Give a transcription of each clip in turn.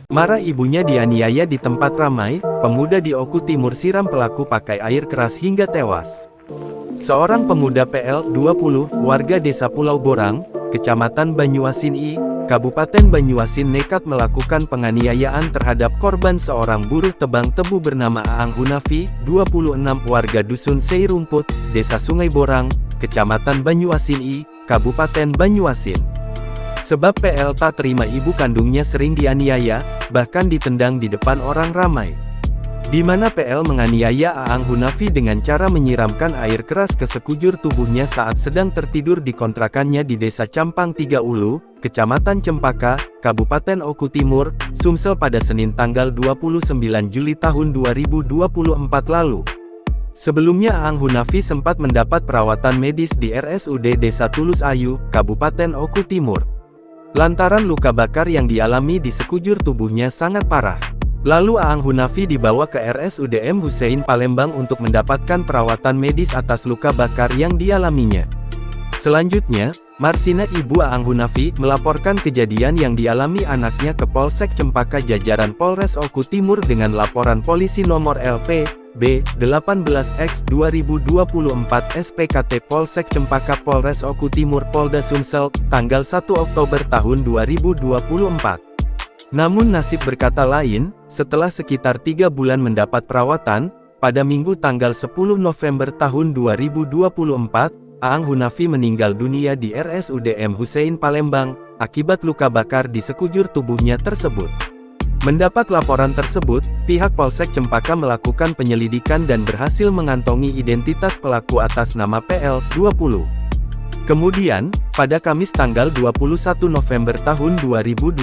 Marah ibunya dianiaya di tempat ramai, pemuda di Oku Timur siram pelaku pakai air keras hingga tewas. Seorang pemuda PL 20, warga desa Pulau Borang, Kecamatan Banyuasin I, Kabupaten Banyuasin nekat melakukan penganiayaan terhadap korban seorang buruh tebang tebu bernama Aang Hunafi, 26, warga Dusun Seirumput, Desa Sungai Borang, Kecamatan Banyuasin I, Kabupaten Banyuasin. Sebab PL tak terima ibu kandungnya sering dianiaya, bahkan ditendang di depan orang ramai. Di mana PL menganiaya Aang Hunafi dengan cara menyiramkan air keras ke sekujur tubuhnya saat sedang tertidur di kontrakannya di Desa Campang 3 Ulu, Kecamatan Cempaka, Kabupaten Oku Timur, Sumsel pada Senin tanggal 29 Juli tahun 2024 lalu. Sebelumnya Aang Hunafi sempat mendapat perawatan medis di RSUD Desa Tulus Ayu, Kabupaten Oku Timur. Lantaran luka bakar yang dialami di sekujur tubuhnya sangat parah. Lalu Aang Hunafi dibawa ke RSUD M. Hussein Palembang untuk mendapatkan perawatan medis atas luka bakar yang dialaminya. Selanjutnya, Marsina ibu Aang Hunafi melaporkan kejadian yang dialami anaknya ke Polsek Cempaka jajaran Polres Oku Timur dengan laporan polisi nomor LP B 18X2024 SPKT Polsek Cempaka Polres Oku Timur Polda Sumsel tanggal 1 Oktober tahun 2024. Namun nasib berkata lain, setelah sekitar 3 bulan mendapat perawatan, pada Minggu tanggal 10 November tahun 2024, Aang Hunafi meninggal dunia di RSUD M. Hussein Palembang, akibat luka bakar di sekujur tubuhnya tersebut. Mendapat laporan tersebut, pihak Polsek Cempaka melakukan penyelidikan dan berhasil mengantongi identitas pelaku atas nama PL 20. Kemudian, pada Kamis tanggal 21 November tahun 2024,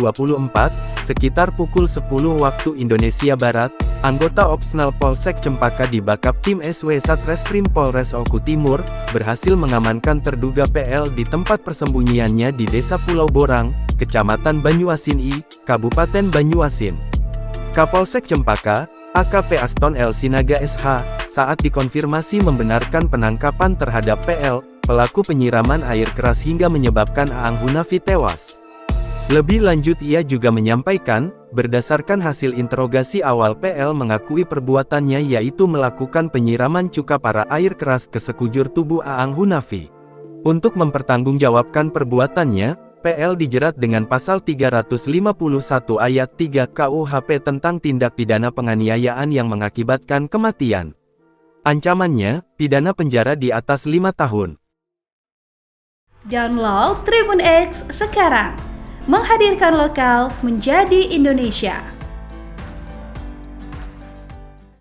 sekitar pukul 10 waktu Indonesia Barat, anggota Opsnal Polsek Cempaka dibackup tim SW Satreskrim Polres Oku Timur, berhasil mengamankan terduga PL di tempat persembunyiannya di Desa Pulau Borang, Kecamatan Banyuasin I, Kabupaten Banyuasin. Kapolsek Cempaka, AKP Aston L. Sinaga SH, saat dikonfirmasi membenarkan penangkapan terhadap PL, pelaku penyiraman air keras hingga menyebabkan Aang Hunafi tewas. Lebih lanjut ia juga menyampaikan, berdasarkan hasil interogasi awal PL mengakui perbuatannya yaitu melakukan penyiraman cuka para air keras ke sekujur tubuh Aang Hunafi. Untuk mempertanggungjawabkan perbuatannya, PL dijerat dengan pasal 351 ayat 3 KUHP tentang tindak pidana penganiayaan yang mengakibatkan kematian. Ancamannya, pidana penjara di atas 5 tahun. Download Tribun X sekarang, menghadirkan lokal menjadi Indonesia.